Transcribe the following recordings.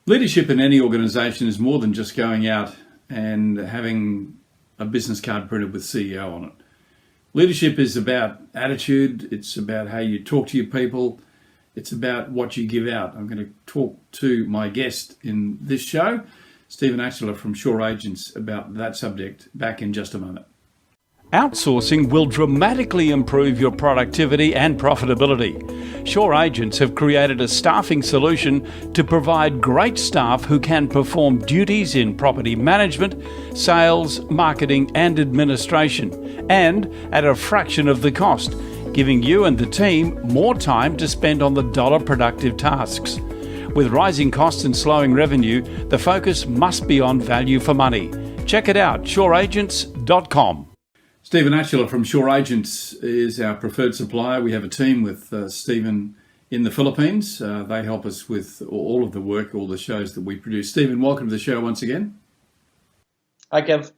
Leadership in any organisation is more than just going out and having a business card printed with CEO on it. Leadership is about attitude, it's about how you talk to your people, it's about what you give out. I'm going to talk to my guest in this show, Stephen Atchler from Shore Agents, about that subject back in just a moment. Outsourcing will dramatically improve your productivity and profitability. Shore Agents have created a staffing solution to provide great staff who can perform duties in property management, sales, marketing and administration, and at a fraction of the cost, giving you and the team more time to spend on the dollar productive tasks. With rising costs and slowing revenue, the focus must be on value for money. Check it out, shoreagents.com. Stephen Atchler from Shore Agents is our preferred supplier. We have a team with Stephen in the Philippines. They help us with all of the work, all the shows that we produce. Stephen, welcome to the show once again. Hi, Kev.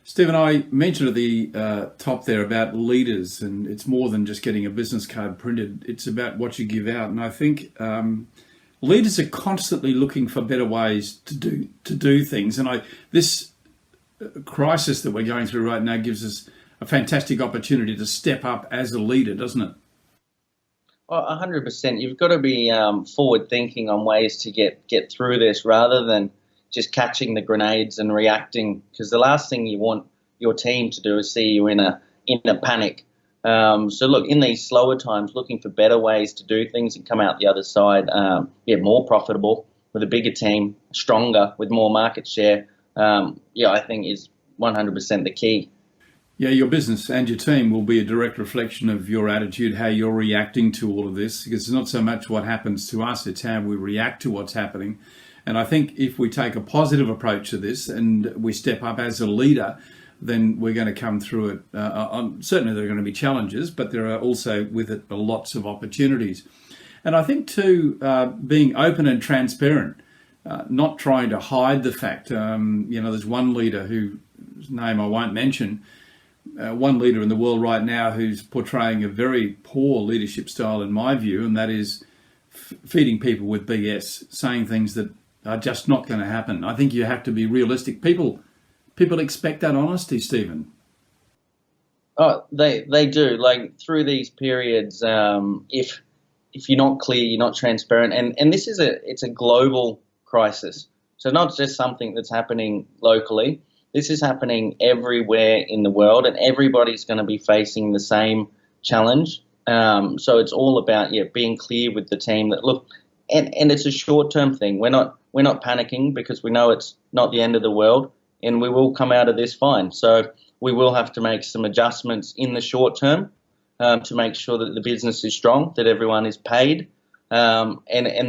Stephen, I mentioned at the top there about leaders, and it's more than just getting a business card printed. It's about what you give out. And I think leaders are constantly looking for better ways to do things. And this crisis that we're going through right now gives us a fantastic opportunity to step up as a leader, doesn't it? Well, 100%. You've got to be forward thinking on ways to get through this rather than just catching the grenades and reacting, because the last thing you want your team to do is see you in a panic. So look, in these slower times, looking for better ways to do things and come out the other side, more profitable with a bigger team, stronger with more market share, I think is 100% the key. Yeah, your business and your team will be a direct reflection of your attitude, how you're reacting to all of this, because it's not so much what happens to us, it's how we react to what's happening. And I think if we take a positive approach to this and we step up as a leader, then we're going to come through it. Certainly there are going to be challenges, but there are also with it lots of opportunities. And I think too, being open and transparent, not trying to hide the fact. There's one leader whose name I won't mention, one leader in the world right now who's portraying a very poor leadership style in my view, and that is feeding people with BS, saying things that are just not going to happen. I think you have to be realistic. People expect that honesty, Stephen. Oh, they do. Like through these periods, if you're not clear, you're not transparent, and this is it's a global crisis. So not just something that's happening locally. This is happening everywhere in the world, and everybody's going to be facing the same challenge. So it's all about being clear with the team that look, and it's a short-term thing. We're not panicking because we know it's not the end of the world, and we will come out of this fine. So we will have to make some adjustments in the short term to make sure that the business is strong, that everyone is paid, and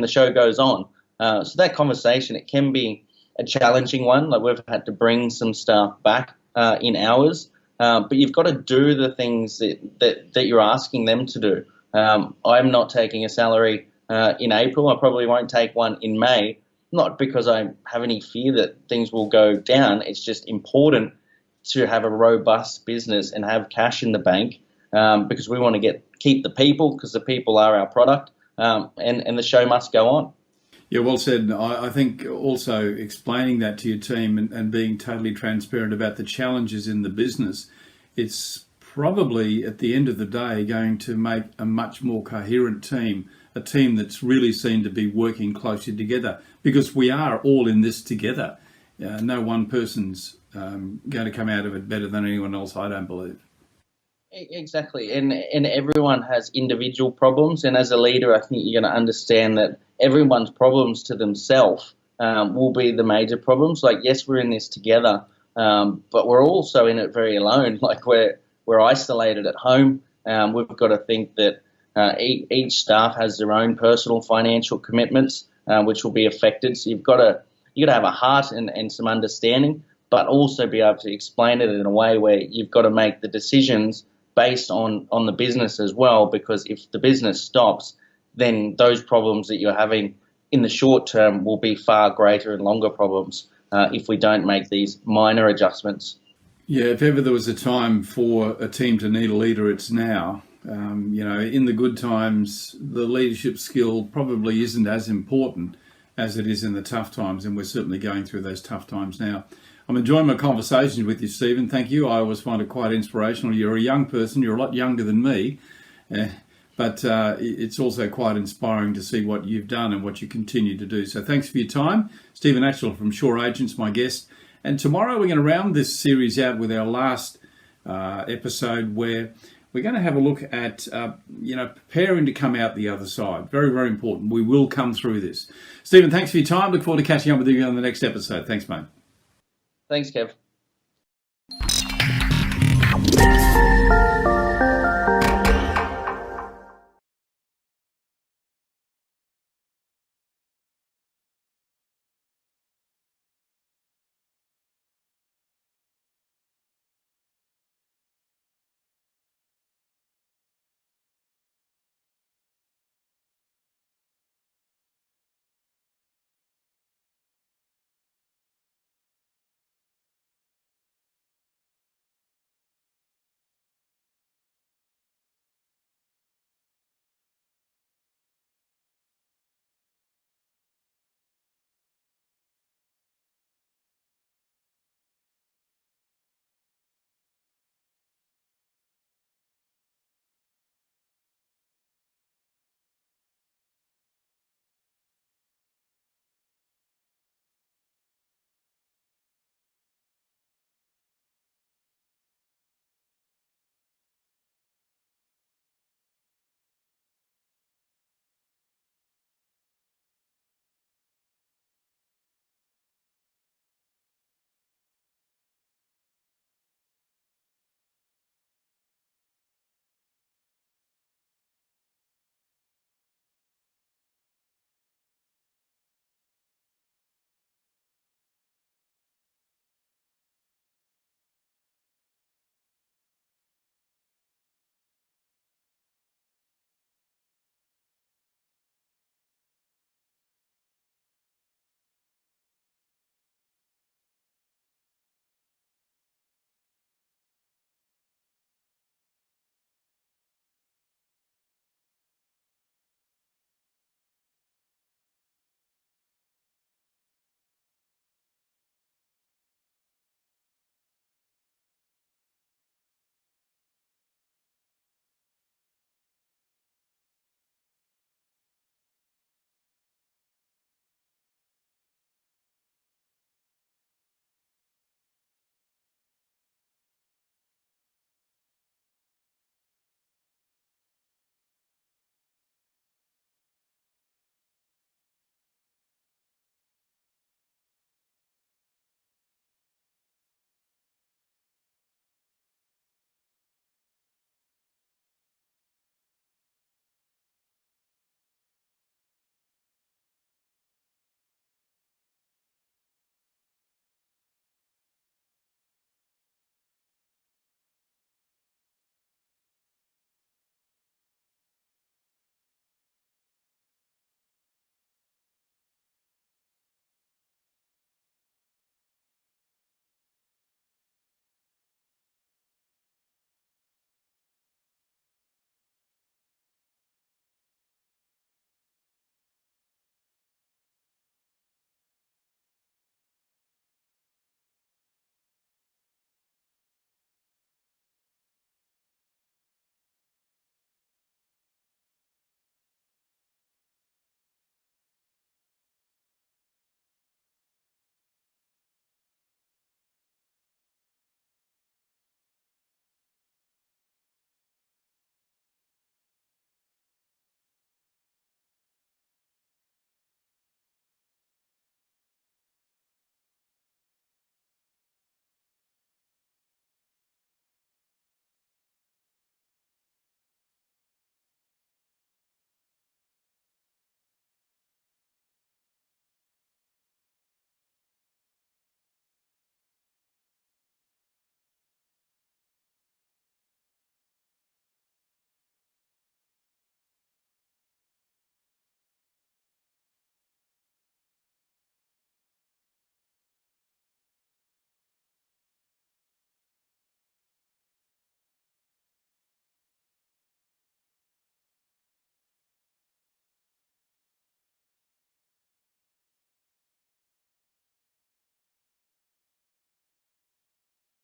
the show goes on. So that conversation, it can be a challenging one. Like we've had to bring some staff back in hours, but you've got to do the things that you're asking them to do. I'm not taking a salary in April. I probably won't take one in May, not because I have any fear that things will go down. It's just important to have a robust business and have cash in the bank because we want to keep the people, because the people are our product, and the show must go on. Yeah, well said. I think also explaining that to your team and being totally transparent about the challenges in the business, it's probably at the end of the day going to make a much more coherent team, a team that's really seen to be working closely together, because we are all in this together. No one person's going to come out of it better than anyone else, I don't believe. Exactly, and everyone has individual problems, and as a leader, I think you're going to understand that everyone's problems to themselves will be the major problems. Like, yes, we're in this together, but we're also in it very alone. Like we're isolated at home. We've got to think that each staff has their own personal financial commitments, which will be affected. So you got to have a heart and some understanding, but also be able to explain it in a way where you've got to make the decisions based on the business as well, because if the business stops, then those problems that you're having in the short term will be far greater and longer problems if we don't make these minor adjustments. Yeah, if ever there was a time for a team to need a leader, it's now. In the good times, the leadership skill probably isn't as important as it is in the tough times, and we're certainly going through those tough times now. I'm enjoying my conversations with you, Stephen. Thank you. I always find it quite inspirational. You're a young person. You're a lot younger than me. But it's also quite inspiring to see what you've done and what you continue to do. So thanks for your time. Stephen Atchell from Shore Agents, my guest. And tomorrow we're going to round this series out with our last episode, where we're going to have a look at, preparing to come out the other side. Very, very important. We will come through this. Stephen, thanks for your time. Look forward to catching up with you on the next episode. Thanks, mate. Thanks, Kev.